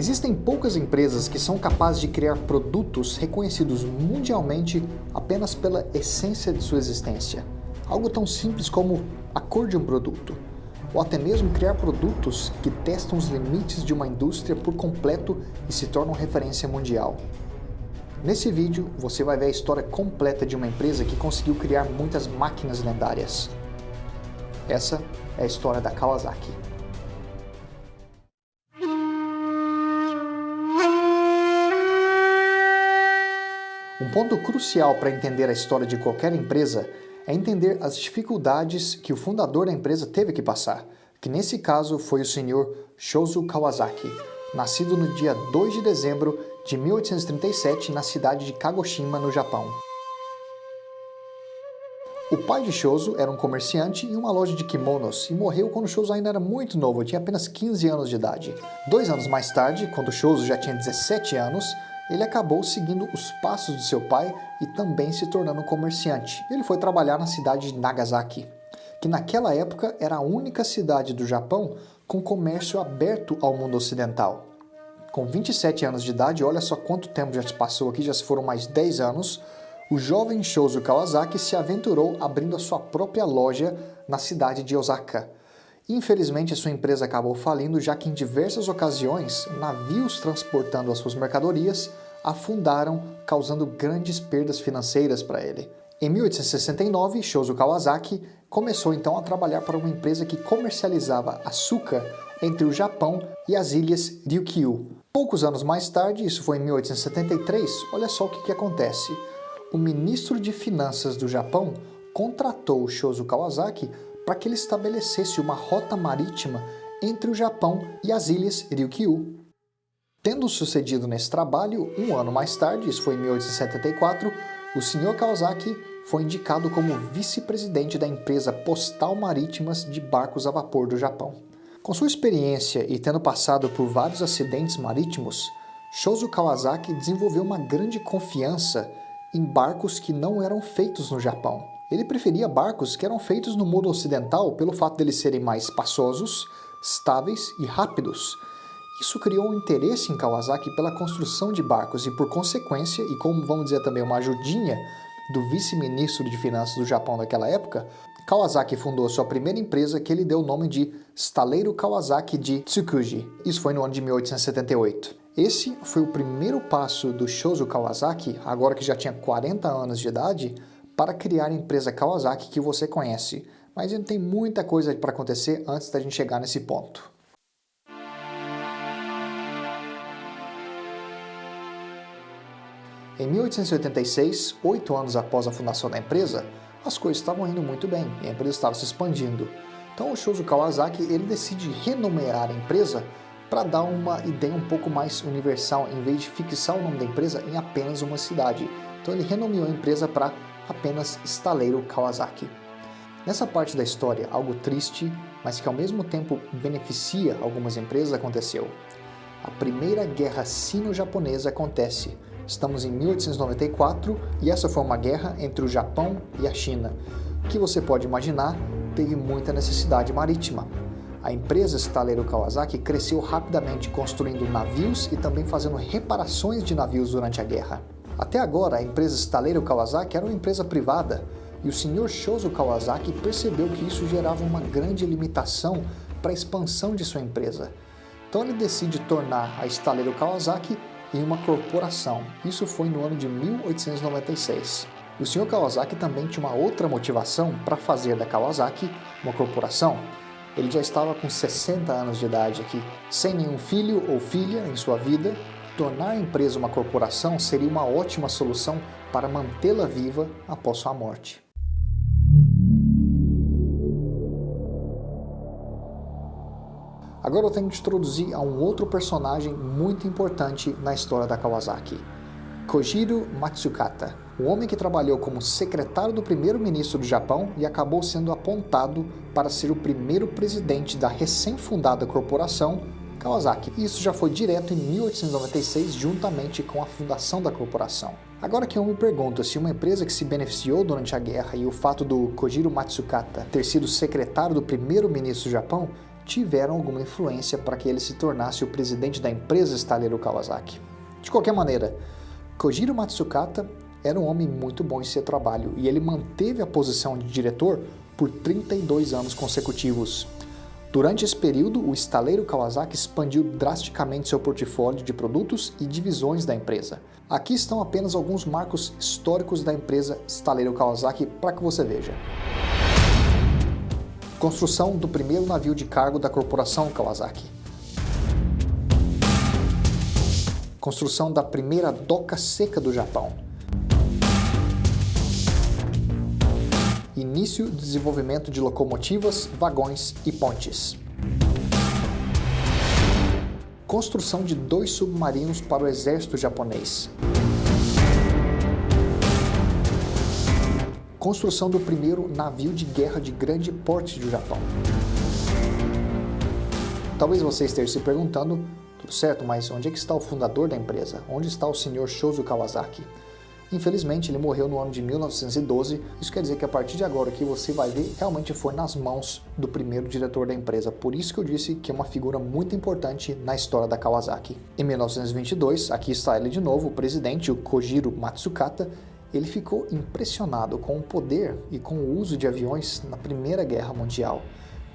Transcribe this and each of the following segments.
Existem poucas empresas que são capazes de criar produtos reconhecidos mundialmente apenas pela essência de sua existência. Algo tão simples como a cor de um produto, ou até mesmo criar produtos que testam os limites de uma indústria por completo e se tornam referência mundial. Nesse vídeo, você vai ver a história completa de uma empresa que conseguiu criar muitas máquinas lendárias. Essa é a história da Kawasaki. Um ponto crucial para entender a história de qualquer empresa é entender as dificuldades que o fundador da empresa teve que passar, que nesse caso foi o Sr. Shozo Kawasaki, nascido no dia 2 de dezembro de 1837 na cidade de Kagoshima, no Japão. O pai de Shozo era um comerciante em uma loja de kimonos e morreu quando Shozo ainda era muito novo, tinha apenas 15 anos de idade. 2 anos mais tarde, quando Shozo já tinha 17 anos, ele acabou seguindo os passos de seu pai e também se tornando um comerciante. Ele foi trabalhar na cidade de Nagasaki, que naquela época era a única cidade do Japão com comércio aberto ao mundo ocidental. Com 27 anos de idade, olha só quanto tempo já se passou aqui, já se foram mais 10 anos, o jovem Shozo Kawasaki se aventurou abrindo a sua própria loja na cidade de Osaka. Infelizmente, a sua empresa acabou falindo, já que em diversas ocasiões, navios transportando as suas mercadorias afundaram, causando grandes perdas financeiras para ele. Em 1869, Shozo Kawasaki começou então a trabalhar para uma empresa que comercializava açúcar entre o Japão e as ilhas Ryukyu. Poucos anos mais tarde, isso foi em 1873, olha só o que acontece. O ministro de Finanças do Japão contratou Shozo Kawasaki para que ele estabelecesse uma rota marítima entre o Japão e as ilhas Ryukyu. Tendo sucedido nesse trabalho, um ano mais tarde, isso foi em 1874, o Sr. Kawasaki foi indicado como vice-presidente da empresa Postal Marítimas de Barcos a Vapor do Japão. Com sua experiência e tendo passado por vários acidentes marítimos, Shozo Kawasaki desenvolveu uma grande confiança em barcos que não eram feitos no Japão. Ele preferia barcos que eram feitos no mundo ocidental pelo fato de eles serem mais espaçosos, estáveis e rápidos. Isso criou um interesse em Kawasaki pela construção de barcos e, por consequência, e como vamos dizer também uma ajudinha do vice-ministro de Finanças do Japão daquela época, Kawasaki fundou sua primeira empresa que ele deu o nome de Estaleiro Kawasaki de Tsukuji. Isso foi no ano de 1878. Esse foi o primeiro passo do Shozo Kawasaki, agora que já tinha 40 anos de idade, para criar a empresa Kawasaki que você conhece. Mas ainda tem muita coisa para acontecer antes da gente chegar nesse ponto. Em 1886, 8 anos após a fundação da empresa, as coisas estavam indo muito bem e a empresa estava se expandindo. Então o Shozo Kawasaki ele decide renomear a empresa para dar uma ideia um pouco mais universal, em vez de fixar o nome da empresa em apenas uma cidade. Então ele renomeou a empresa para apenas Estaleiro Kawasaki. Nessa parte da história, algo triste, mas que ao mesmo tempo beneficia algumas empresas, aconteceu. A Primeira Guerra Sino-Japonesa acontece. Estamos em 1894 e essa foi uma guerra entre o Japão e a China, que você pode imaginar teve muita necessidade marítima. A empresa Estaleiro Kawasaki cresceu rapidamente construindo navios e também fazendo reparações de navios durante a guerra. Até agora, a empresa Estaleiro Kawasaki era uma empresa privada e o Sr. Shozo Kawasaki percebeu que isso gerava uma grande limitação para a expansão de sua empresa. Então ele decide tornar a Estaleiro Kawasaki em uma corporação. Isso foi no ano de 1896. E o Sr. Kawasaki também tinha uma outra motivação para fazer da Kawasaki uma corporação. Ele já estava com 60 anos de idade aqui, sem nenhum filho ou filha em sua vida. Tornar a empresa uma corporação seria uma ótima solução para mantê-la viva após sua morte. Agora eu tenho que te introduzir a um outro personagem muito importante na história da Kawasaki. Kojiro Matsukata, o homem que trabalhou como secretário do primeiro-ministro do Japão e acabou sendo apontado para ser o primeiro presidente da recém-fundada corporação Kawasaki. Isso já foi direto em 1896, juntamente com a fundação da corporação. Agora que eu me pergunto se uma empresa que se beneficiou durante a guerra e o fato do Kojiro Matsukata ter sido secretário do primeiro-ministro do Japão, tiveram alguma influência para que ele se tornasse o presidente da empresa estaleiro Kawasaki. De qualquer maneira, Kojiro Matsukata era um homem muito bom em seu trabalho e ele manteve a posição de diretor por 32 anos consecutivos. Durante esse período, o estaleiro Kawasaki expandiu drasticamente seu portfólio de produtos e divisões da empresa. Aqui estão apenas alguns marcos históricos da empresa estaleiro Kawasaki para que você veja. Construção do primeiro navio de cargo da corporação Kawasaki. Construção da primeira doca seca do Japão. Início do desenvolvimento de locomotivas, vagões e pontes. Construção de 2 submarinos para o exército japonês. Construção do primeiro navio de guerra de grande porte do Japão. Talvez você esteja se perguntando, tudo certo, mas onde é que está o fundador da empresa? Onde está o Sr. Shozo Kawasaki? Infelizmente, ele morreu no ano de 1912, isso quer dizer que a partir de agora o que você vai ver realmente foi nas mãos do primeiro diretor da empresa, por isso que eu disse que é uma figura muito importante na história da Kawasaki. Em 1922, aqui está ele de novo, o presidente, o Kojiro Matsukata, ele ficou impressionado com o poder e com o uso de aviões na Primeira Guerra Mundial.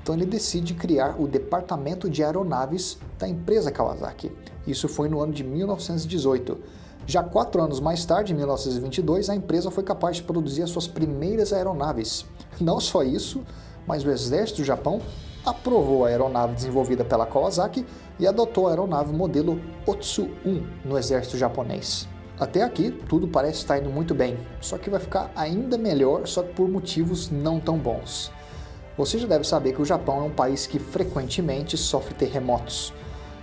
Então ele decide criar o Departamento de Aeronaves da empresa Kawasaki. Isso foi no ano de 1918. Já 4 anos mais tarde, em 1922, a empresa foi capaz de produzir as suas primeiras aeronaves. Não só isso, mas o exército do Japão aprovou a aeronave desenvolvida pela Kawasaki e adotou a aeronave modelo Otsu-1 no exército japonês. Até aqui, tudo parece estar indo muito bem, só que vai ficar ainda melhor, só que por motivos não tão bons. Você já deve saber que o Japão é um país que frequentemente sofre terremotos.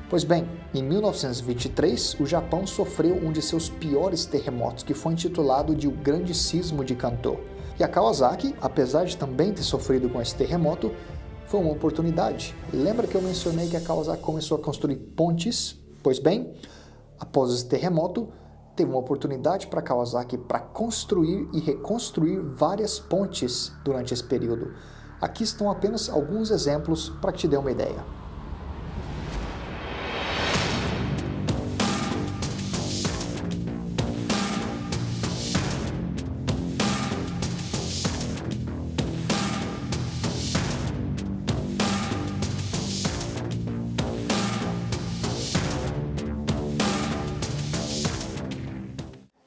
Pois bem, em 1923, o Japão sofreu um de seus piores terremotos, que foi intitulado de O Grande Sismo de Kanto. E a Kawasaki, apesar de também ter sofrido com esse terremoto, foi uma oportunidade. Lembra que eu mencionei que a Kawasaki começou a construir pontes? Pois bem, após esse terremoto, teve uma oportunidade para a Kawasaki para construir e reconstruir várias pontes durante esse período. Aqui estão apenas alguns exemplos para que te dê uma ideia.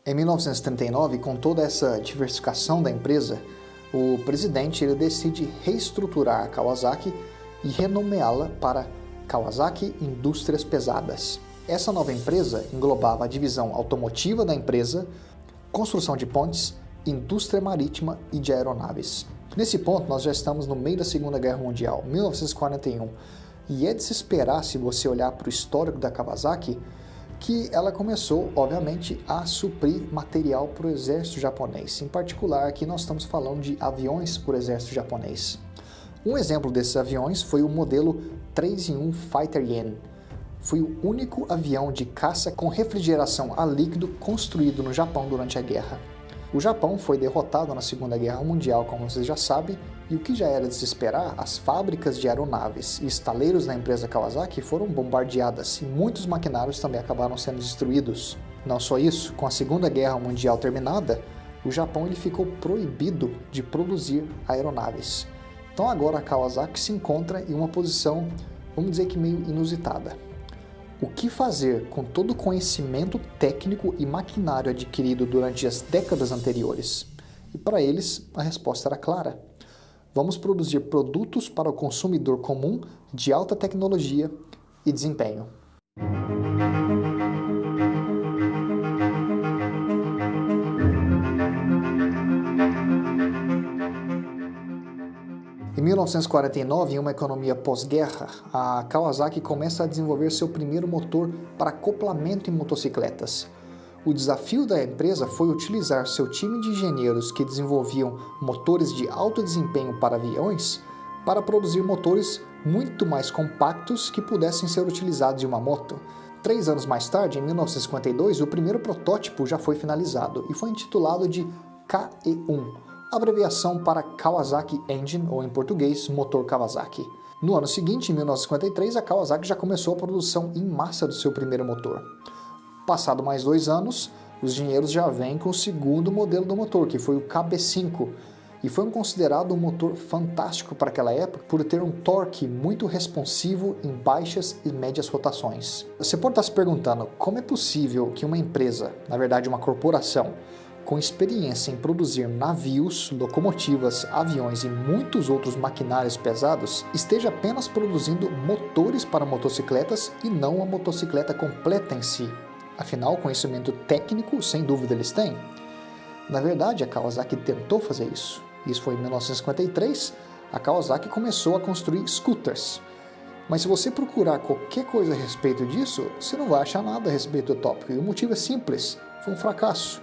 Em 1939, com toda essa diversificação da empresa, o presidente ele decide reestruturar a Kawasaki e renomeá-la para Kawasaki Indústrias Pesadas. Essa nova empresa englobava a divisão automotiva da empresa, construção de pontes, indústria marítima e de aeronaves. Nesse ponto, nós já estamos no meio da Segunda Guerra Mundial, 1941, e é de se esperar, se você olhar para o histórico da Kawasaki, que ela começou, obviamente, a suprir material para o exército japonês. Em particular, aqui nós estamos falando de aviões para o exército japonês. Um exemplo desses aviões foi o modelo 3-in-1 Fighter Yen. Foi o único avião de caça com refrigeração a líquido construído no Japão durante a guerra. O Japão foi derrotado na Segunda Guerra Mundial, como vocês já sabem, e o que já era de se esperar, as fábricas de aeronaves e estaleiros da empresa Kawasaki foram bombardeadas e muitos maquinários também acabaram sendo destruídos. Não só isso, com a Segunda Guerra Mundial terminada, o Japão ele ficou proibido de produzir aeronaves. Então agora a Kawasaki se encontra em uma posição, vamos dizer que meio inusitada. O que fazer com todo o conhecimento técnico e maquinário adquirido durante as décadas anteriores? E para eles, a resposta era clara. Vamos produzir produtos para o consumidor comum de alta tecnologia e desempenho. Em 1949, em uma economia pós-guerra, a Kawasaki começa a desenvolver seu primeiro motor para acoplamento em motocicletas. O desafio da empresa foi utilizar seu time de engenheiros que desenvolviam motores de alto desempenho para aviões para produzir motores muito mais compactos que pudessem ser utilizados em uma moto. 3 anos mais tarde, em 1952, o primeiro protótipo já foi finalizado e foi intitulado de KE-1, abreviação para Kawasaki Engine, ou em português, motor Kawasaki. No ano seguinte, em 1953, a Kawasaki já começou a produção em massa do seu primeiro motor. Passado mais 2 anos, os engenheiros já vêm com o segundo modelo do motor, que foi o KB5, e foi considerado um motor fantástico para aquela época por ter um torque muito responsivo em baixas e médias rotações. Você pode estar se perguntando como é possível que uma empresa, na verdade uma corporação, com experiência em produzir navios, locomotivas, aviões e muitos outros maquinários pesados, esteja apenas produzindo motores para motocicletas e não uma motocicleta completa em si. Afinal, conhecimento técnico, sem dúvida, eles têm. Na verdade, a Kawasaki tentou fazer isso. Isso foi em 1953, a Kawasaki começou a construir scooters. Mas se você procurar qualquer coisa a respeito disso, você não vai achar nada a respeito do tópico. E o motivo é simples, foi um fracasso.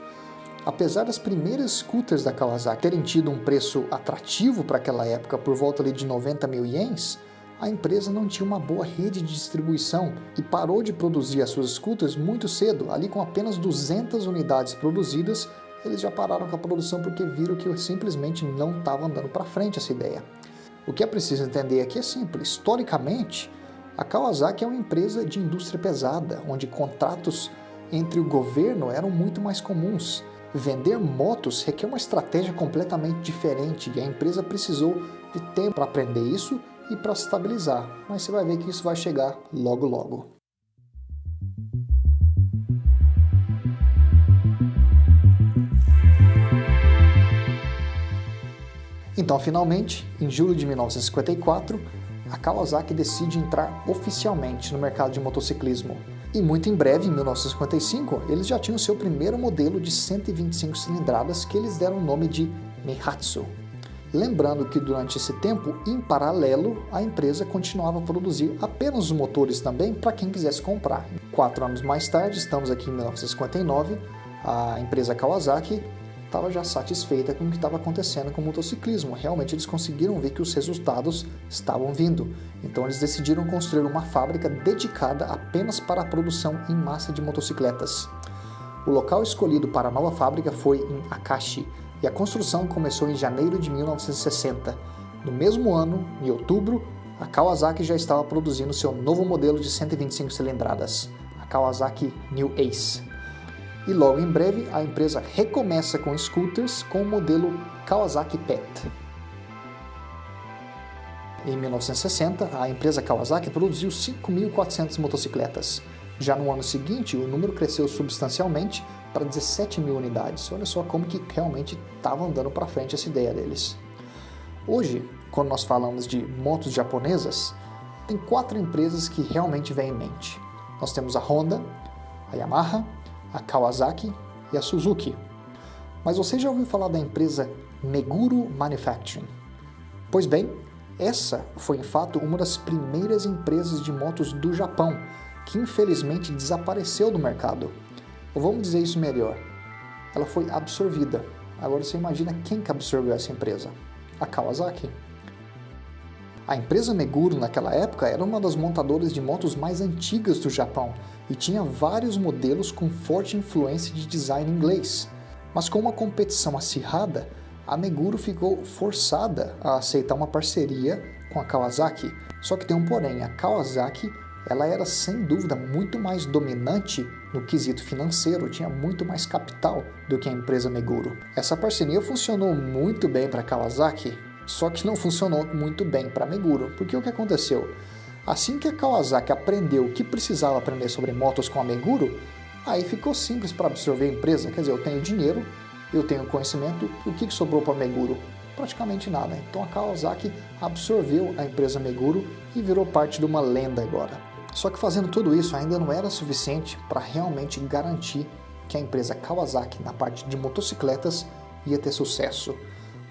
Apesar das primeiras scooters da Kawasaki terem tido um preço atrativo para aquela época, por volta ali de 90 mil ienes, a empresa não tinha uma boa rede de distribuição e parou de produzir as suas scooters muito cedo. Ali com apenas 200 unidades produzidas, eles já pararam com a produção porque viram que simplesmente não estava andando para frente essa ideia. O que é preciso entender aqui é simples. Historicamente, a Kawasaki é uma empresa de indústria pesada, onde contratos entre o governo eram muito mais comuns. Vender motos requer uma estratégia completamente diferente e a empresa precisou de tempo para aprender isso e para se estabilizar, mas você vai ver que isso vai chegar logo logo. Então, finalmente, em julho de 1954, a Kawasaki decide entrar oficialmente no mercado de motociclismo. E muito em breve, em 1955, eles já tinham seu primeiro modelo de 125 cilindradas que eles deram o nome de Meihatsu. Lembrando que durante esse tempo, em paralelo, a empresa continuava a produzir apenas os motores também para quem quisesse comprar. 4 anos mais tarde, estamos aqui em 1959, a empresa Kawasaki estava já satisfeita com o que estava acontecendo com o motociclismo. Realmente eles conseguiram ver que os resultados estavam vindo. Então eles decidiram construir uma fábrica dedicada apenas para a produção em massa de motocicletas. O local escolhido para a nova fábrica foi em Akashi, e a construção começou em janeiro de 1960. No mesmo ano, em outubro, a Kawasaki já estava produzindo seu novo modelo de 125 cilindradas, a Kawasaki New Ace. E logo em breve, a empresa recomeça com scooters com o modelo Kawasaki PET. Em 1960, a empresa Kawasaki produziu 5.400 motocicletas. Já no ano seguinte, o número cresceu substancialmente para 17 mil unidades. Olha só como que realmente estava andando para frente essa ideia deles. Hoje, quando nós falamos de motos japonesas, tem 4 empresas que realmente vêm em mente. Nós temos a Honda, a Yamaha, a Kawasaki e a Suzuki. Mas você já ouviu falar da empresa Meguro Manufacturing? Pois bem, essa foi, em fato, uma das primeiras empresas de motos do Japão, que infelizmente desapareceu do mercado. Ou vamos dizer isso melhor, ela foi absorvida. Agora você imagina quem que absorveu essa empresa? A Kawasaki. A empresa Meguro, naquela época, era uma das montadoras de motos mais antigas do Japão e tinha vários modelos com forte influência de design inglês. Mas com uma competição acirrada, a Meguro ficou forçada a aceitar uma parceria com a Kawasaki. Só que tem um porém, a Kawasaki ela era sem dúvida muito mais dominante no quesito financeiro, tinha muito mais capital do que a empresa Meguro. Essa parceria funcionou muito bem para a Kawasaki, só que não funcionou muito bem para a Meguro, porque o que aconteceu? Assim que a Kawasaki aprendeu o que precisava aprender sobre motos com a Meguro, aí ficou simples para absorver a empresa, quer dizer, eu tenho dinheiro, eu tenho conhecimento, e o que sobrou para a Meguro? Praticamente nada. Então a Kawasaki absorveu a empresa Meguro e virou parte de uma lenda agora. Só que fazendo tudo isso ainda não era suficiente para realmente garantir que a empresa Kawasaki, na parte de motocicletas, ia ter sucesso.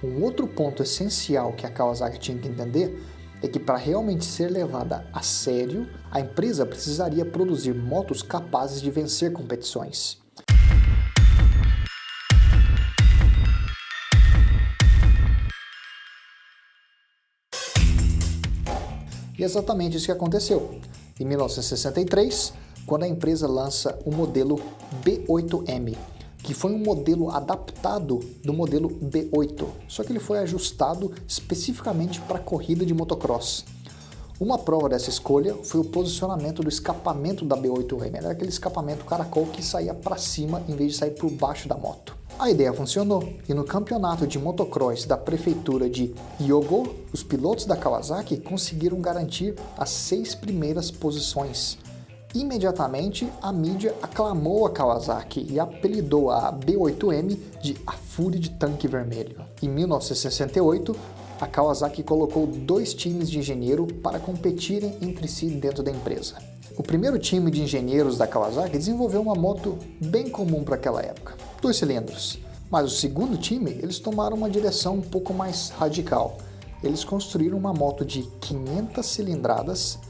Um outro ponto essencial que a Kawasaki tinha que entender é que para realmente ser levada a sério, a empresa precisaria produzir motos capazes de vencer competições. E é exatamente isso que aconteceu. Em 1963, quando a empresa lança o modelo B8M, que foi um modelo adaptado do modelo B8, só que ele foi ajustado especificamente para corrida de motocross. Uma prova dessa escolha foi o posicionamento do escapamento da B8M, era aquele escapamento caracol que saía para cima em vez de sair por baixo da moto. A ideia funcionou, e no campeonato de motocross da prefeitura de Hyogo, os pilotos da Kawasaki conseguiram garantir as 6 primeiras posições. Imediatamente, a mídia aclamou a Kawasaki e apelidou a B8M de a Fúria de Tanque Vermelho. Em 1968, a Kawasaki colocou 2 times de engenheiro para competirem entre si dentro da empresa. O primeiro time de engenheiros da Kawasaki desenvolveu uma moto bem comum para aquela época, 2 cilindros. Mas o segundo time, eles tomaram uma direção um pouco mais radical. Eles construíram uma moto de 500 cilindradas,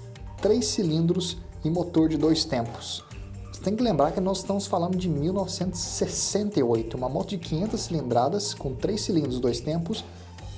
3 cilindros e motor de 2 tempos. Você tem que lembrar que nós estamos falando de 1968, uma moto de 500 cilindradas com 3 cilindros e 2 tempos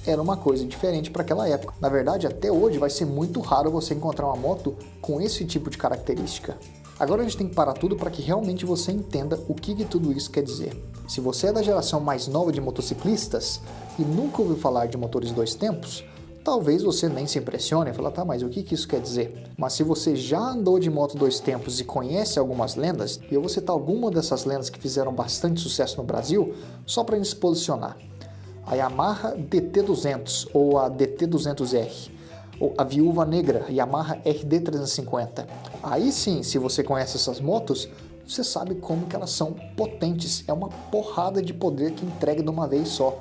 era uma coisa diferente para aquela época. Na verdade, até hoje vai ser muito raro você encontrar uma moto com esse tipo de característica. Agora a gente tem que parar tudo para que realmente você entenda o que tudo isso quer dizer. Se você é da geração mais nova de motociclistas e nunca ouviu falar de motores 2 tempos, talvez você nem se impressione e fale, tá, mas o que isso quer dizer? Mas se você já andou de moto 2 tempos e conhece algumas lendas, e eu vou citar algumas dessas lendas que fizeram bastante sucesso no Brasil, só para a gente se posicionar. A Yamaha DT200 ou a DT200R, ou a Viúva Negra Yamaha RD350. Aí sim, se você conhece essas motos, você sabe como que elas são potentes, é uma porrada de poder que entrega de uma vez só.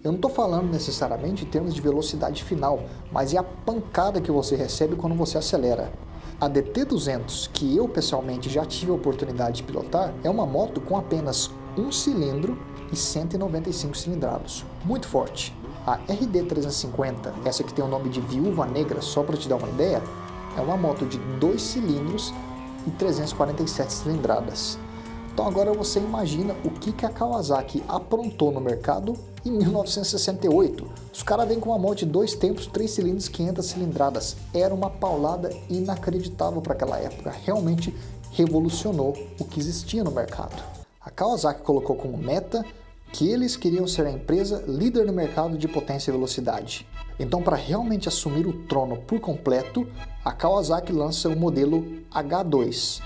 Eu não estou falando necessariamente em termos de velocidade final, mas é a pancada que você recebe quando você acelera. A DT200, que eu pessoalmente já tive a oportunidade de pilotar, é uma moto com apenas 1 cilindro e 195 cilindrados, muito forte. A RD350, essa que tem o nome de Viúva Negra, só para te dar uma ideia, é uma moto de 2 cilindros e 347 cilindradas. Então agora você imagina o que a Kawasaki aprontou no mercado em 1968. Os caras vêm com uma moto de 2 tempos, 3 cilindros, 500 cilindradas. Era uma paulada inacreditável para aquela época. Realmente revolucionou o que existia no mercado. A Kawasaki colocou como meta que eles queriam ser a empresa líder no mercado de potência e velocidade. Então, para realmente assumir o trono por completo, a Kawasaki lança o modelo H2,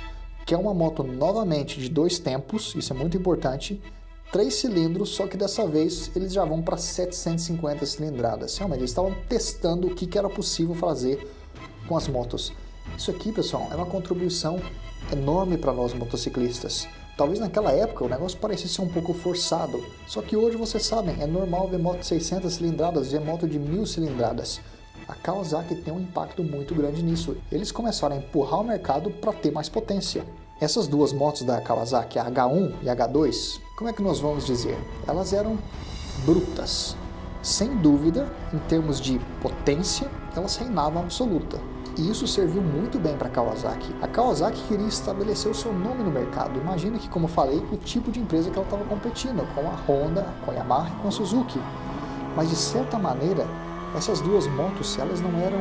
que é uma moto novamente de 2 tempos, isso é muito importante, 3 cilindros, só que dessa vez eles já vão para 750 cilindradas. Realmente, eles estavam testando o que era possível fazer com as motos. Isso aqui, pessoal, é uma contribuição enorme para nós motociclistas. Talvez naquela época o negócio parecia ser um pouco forçado, só que hoje vocês sabem, é normal ver moto de 600 cilindradas, ver moto de 1000 cilindradas. A Kawasaki tem um impacto muito grande nisso. Eles começaram a empurrar o mercado para ter mais potência. Essas duas motos da Kawasaki, a H1 e a H2, como é que nós vamos dizer? Elas eram brutas. Sem dúvida, em termos de potência, elas reinavam absoluta. E isso serviu muito bem para a Kawasaki. A Kawasaki queria estabelecer o seu nome no mercado. Imagina que, como falei, o tipo de empresa que ela estava competindo, com a Honda, com a Yamaha e com a Suzuki. Mas, de certa maneira, essas duas motos, elas não eram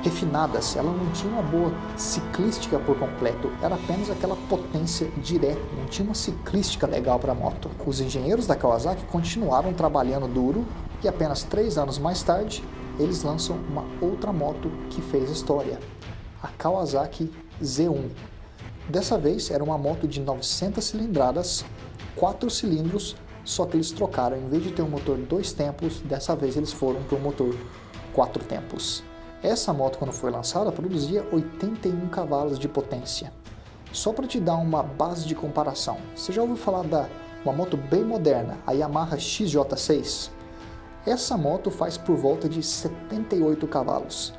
refinadas, elas não tinham uma boa ciclística por completo, era apenas aquela potência direta, não tinha uma ciclística legal para a moto. Os engenheiros da Kawasaki continuaram trabalhando duro e apenas 3 anos mais tarde, eles lançam uma outra moto que fez história, a Kawasaki Z1. Dessa vez era uma moto de 900 cilindradas, 4 cilindros, só que eles trocaram, em vez de ter um motor 2 tempos, dessa vez eles foram para um motor 4 tempos. Essa moto, quando foi lançada, produzia 81 cavalos de potência. Só para te dar uma base de comparação, você já ouviu falar da uma moto bem moderna, a Yamaha XJ6? Essa moto faz por volta de 78 cavalos.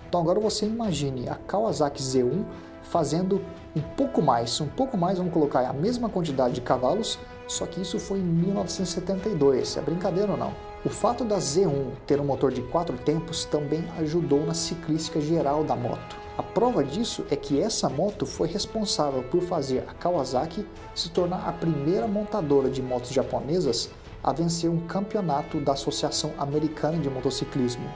Então agora você imagine a Kawasaki Z1 fazendo um pouco mais, vamos colocar a mesma quantidade de cavalos, só que isso foi em 1972, é brincadeira ou não? O fato da Z1 ter um motor de 4 tempos também ajudou na ciclística geral da moto. A prova disso é que essa moto foi responsável por fazer a Kawasaki se tornar a primeira montadora de motos japonesas a vencer um campeonato da Associação Americana de Motociclismo.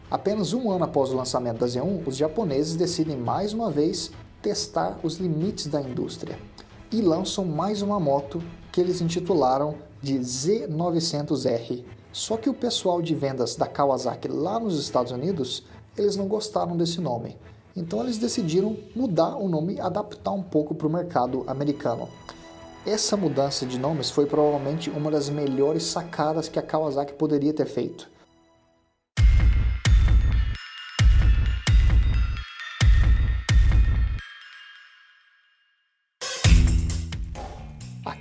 Apenas um ano após o lançamento da Z1, os japoneses decidem mais uma vez testar os limites da indústria e lançam mais uma moto que eles intitularam de Z900R. Só que o pessoal de vendas da Kawasaki lá nos Estados Unidos, eles não gostaram desse nome. Então eles decidiram mudar o nome e adaptar um pouco para o mercado americano. Essa mudança de nomes foi provavelmente uma das melhores sacadas que a Kawasaki poderia ter feito.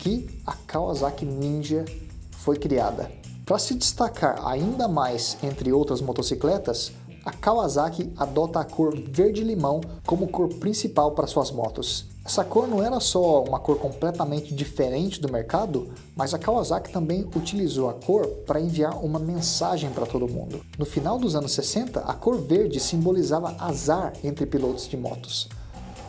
Aqui, a Kawasaki Ninja foi criada. Para se destacar ainda mais entre outras motocicletas, a Kawasaki adota a cor verde-limão como cor principal para suas motos. Essa cor não era só uma cor completamente diferente do mercado, mas a Kawasaki também utilizou a cor para enviar uma mensagem para todo mundo. No final dos anos 60, a cor verde simbolizava azar entre pilotos de motos.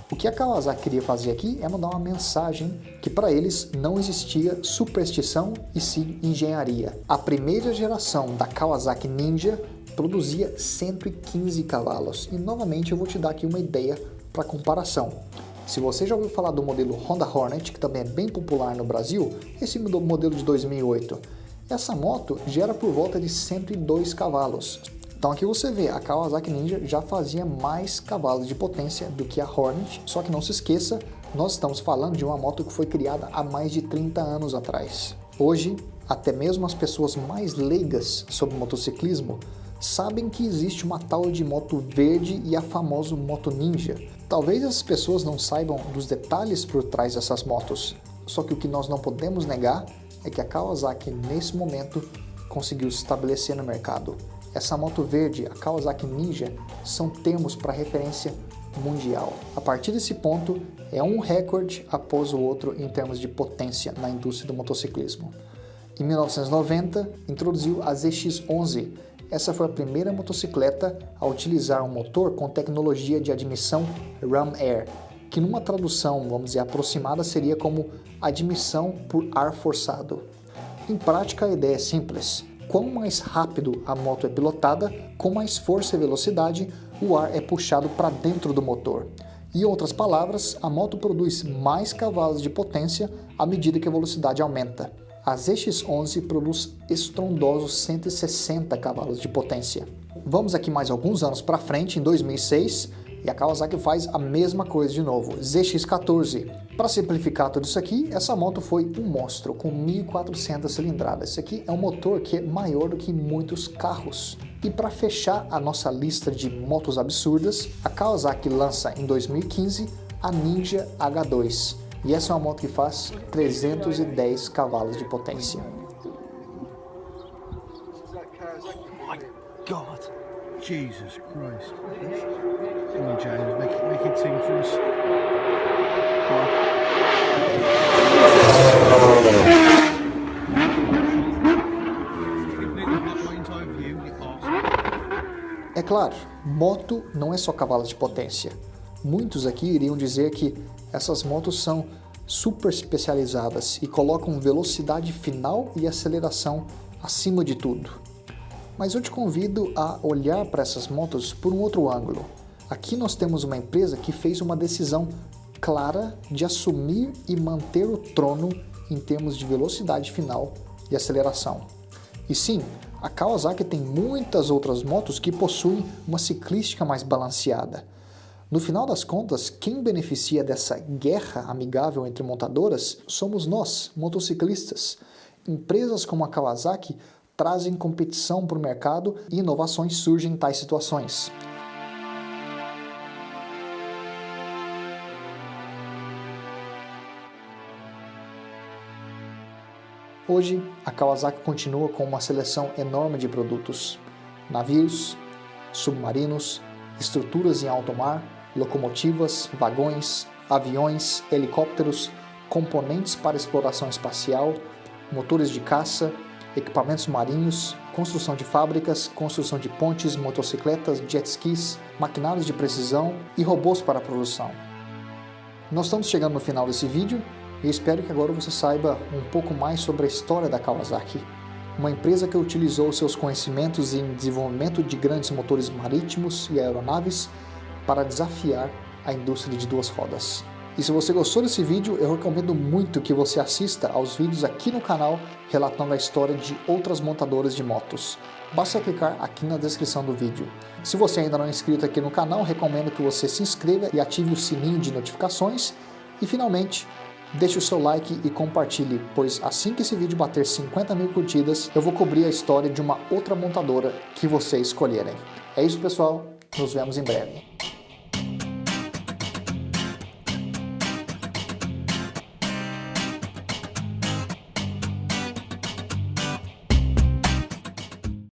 O que a Kawasaki queria fazer aqui é mandar uma mensagem que para eles não existia superstição e sim engenharia. A primeira geração da Kawasaki Ninja produzia 115 cavalos e novamente eu vou te dar aqui uma ideia para comparação. Se você já ouviu falar do modelo Honda Hornet, que também é bem popular no Brasil, esse modelo de 2008, essa moto gera por volta de 102 cavalos. Então aqui você vê, a Kawasaki Ninja já fazia mais cavalos de potência do que a Hornet, só que não se esqueça, nós estamos falando de uma moto que foi criada há mais de 30 anos atrás. Hoje, até mesmo as pessoas mais leigas sobre motociclismo sabem que existe uma tal de moto verde e a famosa moto Ninja. Talvez as pessoas não saibam dos detalhes por trás dessas motos, só que o que nós não podemos negar é que a Kawasaki nesse momento conseguiu se estabelecer no mercado. Essa moto verde, a Kawasaki Ninja, são termos para referência mundial. A partir desse ponto, é um recorde após o outro em termos de potência na indústria do motociclismo. Em 1990, introduziu a ZX-11. Essa foi a primeira motocicleta a utilizar um motor com tecnologia de admissão Ram Air, que numa tradução, vamos dizer, aproximada seria como admissão por ar forçado. Em prática, a ideia é simples. Quanto mais rápido a moto é pilotada, com mais força e velocidade, o ar é puxado para dentro do motor. Em outras palavras, a moto produz mais cavalos de potência à medida que a velocidade aumenta. A ZX-11 produz estrondosos 160 cavalos de potência. Vamos aqui mais alguns anos para frente, em 2006, e a Kawasaki faz a mesma coisa de novo, ZX-14. Para simplificar tudo isso aqui, essa moto foi um monstro com 1.400 cilindradas. Esse aqui é um motor que é maior do que muitos carros. E para fechar a nossa lista de motos absurdas, a Kawasaki lança em 2015 a Ninja H2. E essa é uma moto que faz 310 cavalos de potência. Oh my God! Jesus Christ! Come on, James, make it sing for us. É claro, moto não é só cavalos de potência. Muitos aqui iriam dizer que essas motos são super especializadas e colocam velocidade final e aceleração acima de tudo. Mas eu te convido a olhar para essas motos por um outro ângulo. Aqui nós temos uma empresa que fez uma decisão clara de assumir e manter o trono em termos de velocidade final e aceleração. E sim, a Kawasaki tem muitas outras motos que possuem uma ciclística mais balanceada. No final das contas, quem beneficia dessa guerra amigável entre montadoras somos nós, motociclistas. Empresas como a Kawasaki trazem competição para o mercado e inovações surgem em tais situações. Hoje, a Kawasaki continua com uma seleção enorme de produtos: navios, submarinos, estruturas em alto mar, locomotivas, vagões, aviões, helicópteros, componentes para exploração espacial, motores de caça, equipamentos marinhos, construção de fábricas, construção de pontes, motocicletas, jet skis, maquinários de precisão e robôs para a produção. Nós estamos chegando no final desse vídeo e espero que agora você saiba um pouco mais sobre a história da Kawasaki. uma empresa que utilizou seus conhecimentos em desenvolvimento de grandes motores marítimos e aeronaves para desafiar a indústria de duas rodas. E se você gostou desse vídeo, eu recomendo muito que você assista aos vídeos aqui no canal relatando a história de outras montadoras de motos. Basta clicar aqui na descrição do vídeo. Se você ainda não é inscrito aqui no canal, recomendo que você se inscreva e ative o sininho de notificações. E finalmente, deixe o seu like e compartilhe, pois assim que esse vídeo bater 50 mil curtidas, eu vou cobrir a história de uma outra montadora que você escolherem. É isso, pessoal. Nos vemos em breve.